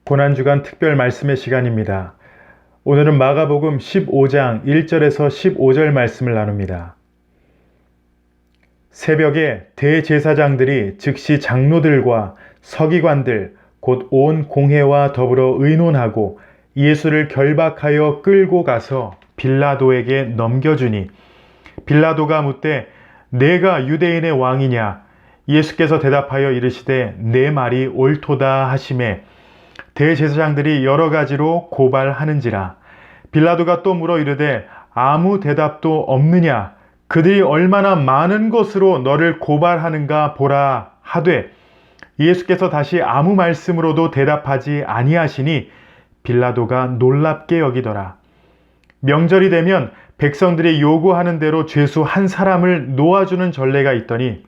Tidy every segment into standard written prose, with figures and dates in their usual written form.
고난주간 특별 말씀의 시간입니다. 오늘은 마가복음 15장 1절에서 15절 말씀을 나눕니다. 새벽에 대제사장들이 즉시 장로들과 서기관들 곧 온 공회와 더불어 의논하고 예수를 결박하여 끌고 가서 빌라도에게 넘겨주니 빌라도가 묻되 내가 유대인의 왕이냐? 예수께서 대답하여 이르시되 내 말이 옳도다 하시매 대제사장들이 여러 가지로 고발하는지라. 빌라도가 또 물어 이르되 아무 대답도 없느냐? 그들이 얼마나 많은 것으로 너를 고발하는가 보라 하되 예수께서 다시 아무 말씀으로도 대답하지 아니하시니 빌라도가 놀랍게 여기더라. 명절이 되면 백성들이 요구하는 대로 죄수 한 사람을 놓아주는 전례가 있더니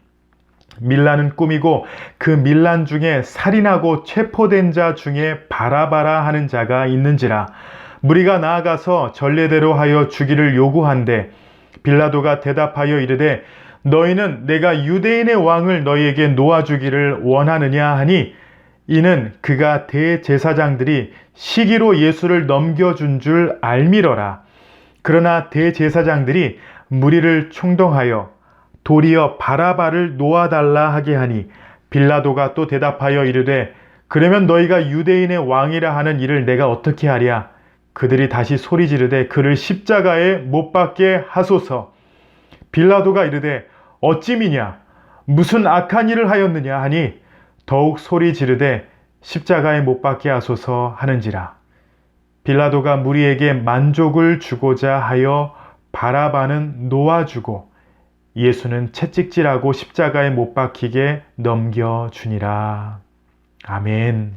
밀란은 꾸미고 그 밀란 중에 살인하고 체포된 자 중에 바라바라 하는 자가 있는지라. 무리가 나아가서 전례대로 하여 주기를 요구한대 빌라도가 대답하여 이르되 너희는 내가 유대인의 왕을 너희에게 놓아주기를 원하느냐 하니 이는 그가 대제사장들이 시기로 예수를 넘겨준 줄 알미러라. 그러나 대제사장들이 무리를 총동하여 도리어 바라바를 놓아달라 하게 하니 빌라도가 또 대답하여 이르되 그러면 너희가 유대인의 왕이라 하는 일을 내가 어떻게 하랴? 그들이 다시 소리 지르되 그를 십자가에 못 박게 하소서. 빌라도가 이르되 어찌미냐? 무슨 악한 일을 하였느냐 하니 더욱 소리 지르되 십자가에 못 박게 하소서 하는지라. 빌라도가 무리에게 만족을 주고자 하여 바라바는 놓아주고 예수는 채찍질하고 십자가에 못 박히게 넘겨주니라. 아멘.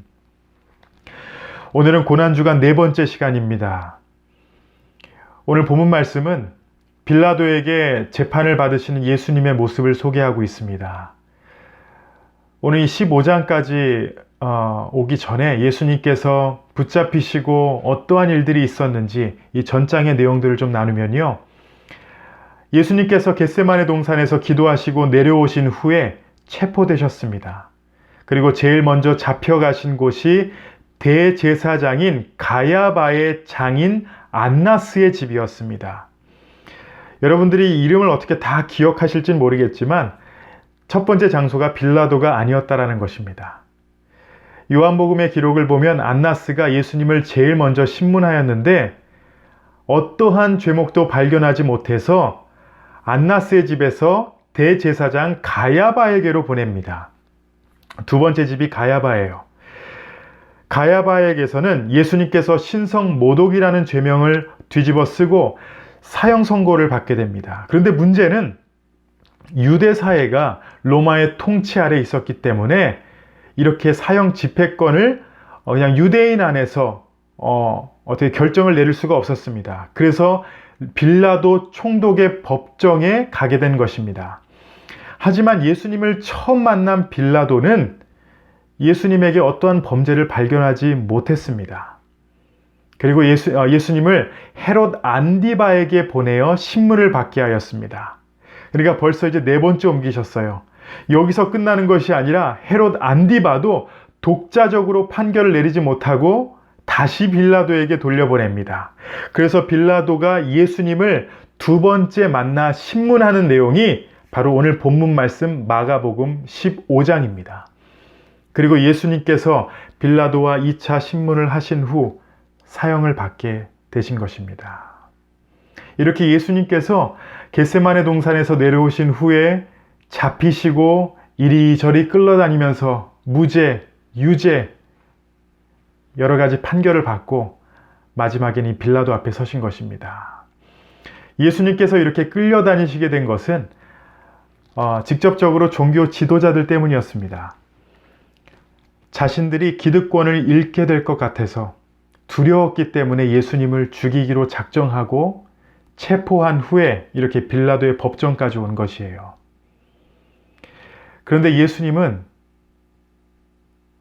오늘은 고난주간 네 번째 시간입니다. 오늘 본문 말씀은 빌라도에게 재판을 받으시는 예수님의 모습을 소개하고 있습니다. 오늘 이 15장까지 오기 전에 예수님께서 붙잡히시고 어떠한 일들이 있었는지 이 전장의 내용들을 좀 나누면요. 예수님께서 겟세마네 동산에서 기도하시고 내려오신 후에 체포되셨습니다. 그리고 제일 먼저 잡혀가신 곳이 대제사장인 가야바의 장인 안나스의 집이었습니다. 여러분들이 이 이름을 어떻게 다 기억하실진 모르겠지만 첫 번째 장소가 빌라도가 아니었다라는 것입니다. 요한복음의 기록을 보면 안나스가 예수님을 제일 먼저 신문하였는데 어떠한 죄목도 발견하지 못해서 안나스의 집에서 대제사장 가야바에게로 보냅니다. 두 번째 집이 가야바예요. 가야바에게서는 예수님께서 신성 모독이라는 죄명을 뒤집어 쓰고 사형 선고를 받게 됩니다. 그런데 문제는 유대 사회가 로마의 통치 아래 있었기 때문에 이렇게 사형 집행권을 그냥 유대인 안에서 어떻게 결정을 내릴 수가 없었습니다. 그래서 빌라도 총독의 법정에 가게 된 것입니다. 하지만 예수님을 처음 만난 빌라도는 예수님에게 어떠한 범죄를 발견하지 못했습니다. 그리고 예수님을 헤롯 안디바에게 보내어 신문을 받게 하였습니다. 그러니까 벌써 이제 네 번째 옮기셨어요. 여기서 끝나는 것이 아니라 헤롯 안디바도 독자적으로 판결을 내리지 못하고 다시 빌라도에게 돌려보냅니다. 그래서 빌라도가 예수님을 두 번째 만나 신문하는 내용이 바로 오늘 본문 말씀 마가복음 15장입니다. 그리고 예수님께서 빌라도와 2차 신문을 하신 후 사형을 받게 되신 것입니다. 이렇게 예수님께서 겟세마네 동산에서 내려오신 후에 잡히시고 이리저리 끌려다니면서 무죄, 유죄 여러 가지 판결을 받고 마지막에는 이 빌라도 앞에 서신 것입니다. 예수님께서 이렇게 끌려다니시게 된 것은 직접적으로 종교 지도자들 때문이었습니다. 자신들이 기득권을 잃게 될 것 같아서 두려웠기 때문에 예수님을 죽이기로 작정하고 체포한 후에 이렇게 빌라도의 법정까지 온 것이에요. 그런데 예수님은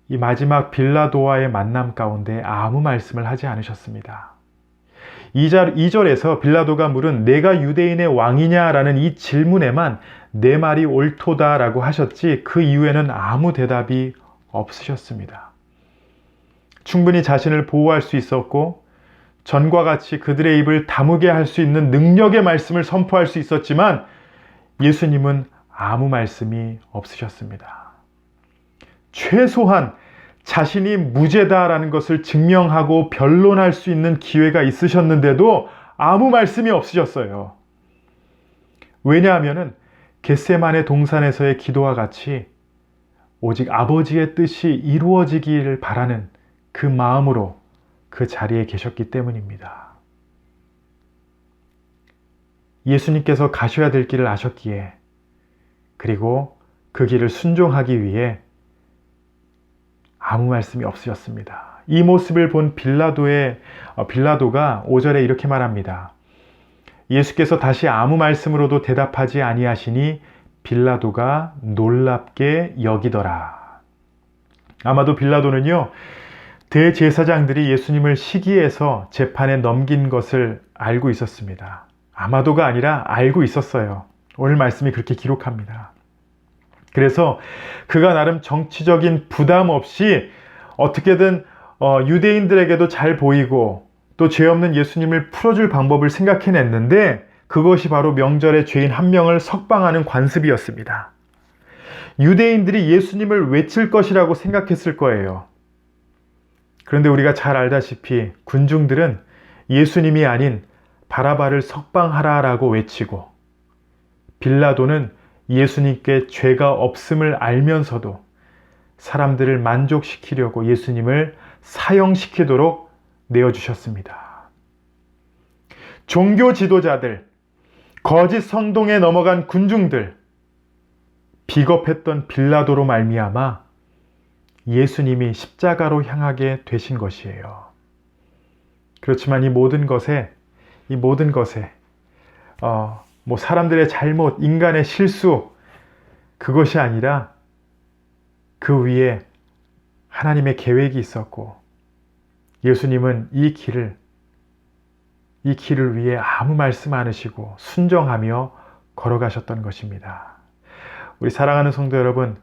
이 마지막 빌라도와의 만남 가운데 아무 말씀을 하지 않으셨습니다. 2절에서 빌라도가 물은 내가 유대인의 왕이냐라는 이 질문에만 내 말이 옳도다라고 하셨지 그 이후에는 아무 대답이 없으셨습니다. 충분히 자신을 보호할 수 있었고 전과 같이 그들의 입을 다무게 할 수 있는 능력의 말씀을 선포할 수 있었지만 예수님은 아무 말씀이 없으셨습니다. 최소한 자신이 무죄다라는 것을 증명하고 변론할 수 있는 기회가 있으셨는데도 아무 말씀이 없으셨어요. 왜냐하면 겟세마네 동산에서의 기도와 같이 오직 아버지의 뜻이 이루어지기를 바라는 그 마음으로 그 자리에 계셨기 때문입니다. 예수님께서 가셔야 될 길을 아셨기에, 그리고 그 길을 순종하기 위해 아무 말씀이 없으셨습니다. 이 모습을 본 빌라도가 5절에 이렇게 말합니다. 예수께서 다시 아무 말씀으로도 대답하지 아니하시니 빌라도가 놀랍게 여기더라. 아마도 빌라도는요, 대제사장들이 예수님을 시기해서 재판에 넘긴 것을 알고 있었습니다. 아마도가 아니라 알고 있었어요. 오늘 말씀이 그렇게 기록합니다. 그래서 그가 나름 정치적인 부담 없이 어떻게든 유대인들에게도 잘 보이고 또 죄 없는 예수님을 풀어줄 방법을 생각해냈는데, 그것이 바로 명절에 죄인 한 명을 석방하는 관습이었습니다. 유대인들이 예수님을 외칠 것이라고 생각했을 거예요. 그런데 우리가 잘 알다시피 군중들은 예수님이 아닌 바라바를 석방하라라고 외치고, 빌라도는 예수님께 죄가 없음을 알면서도 사람들을 만족시키려고 예수님을 사형시키도록 내어주셨습니다. 종교 지도자들, 거짓 성동에 넘어간 군중들, 비겁했던 빌라도로 말미암아 예수님이 십자가로 향하게 되신 것이에요. 그렇지만 이 모든 것에 사람들의 잘못, 인간의 실수, 그것이 아니라 그 위에 하나님의 계획이 있었고, 예수님은 이 길을 위해 아무 말씀 안 하시고 순정하며 걸어가셨던 것입니다. 우리 사랑하는 성도 여러분,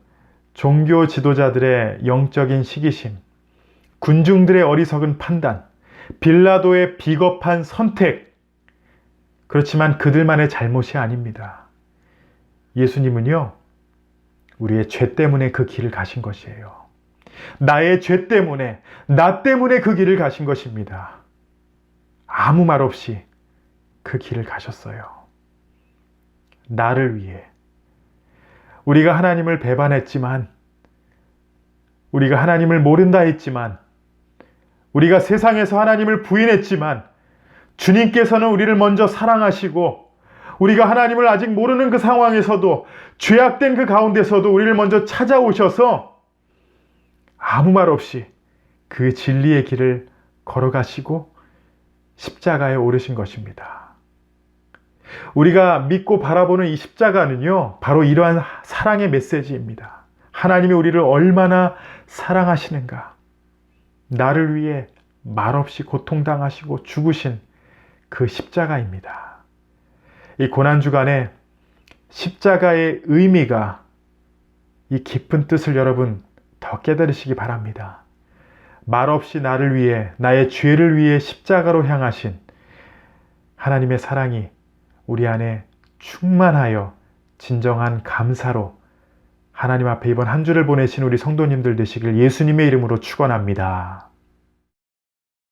종교 지도자들의 영적인 시기심, 군중들의 어리석은 판단, 빌라도의 비겁한 선택, 그렇지만 그들만의 잘못이 아닙니다. 예수님은요, 우리의 죄 때문에 그 길을 가신 것이에요. 나의 죄 때문에, 나 때문에 그 길을 가신 것입니다. 아무 말 없이 그 길을 가셨어요. 나를 위해. 우리가 하나님을 배반했지만, 우리가 하나님을 모른다 했지만, 우리가 세상에서 하나님을 부인했지만, 주님께서는 우리를 먼저 사랑하시고, 우리가 하나님을 아직 모르는 그 상황에서도, 죄악된 그 가운데서도 우리를 먼저 찾아오셔서 아무 말 없이 그 진리의 길을 걸어가시고 십자가에 오르신 것입니다. 우리가 믿고 바라보는 이 십자가는요, 바로 이러한 사랑의 메시지입니다. 하나님이 우리를 얼마나 사랑하시는가. 나를 위해 말없이 고통당하시고 죽으신 그 십자가입니다. 이 고난주간에 십자가의 의미가, 이 깊은 뜻을 여러분 더 깨달으시기 바랍니다. 말없이 나를 위해, 나의 죄를 위해 십자가로 향하신 하나님의 사랑이 우리 안에 충만하여 진정한 감사로 하나님 앞에 이번 한 주를 보내신 우리 성도님들 되시길 예수님의 이름으로 축원합니다.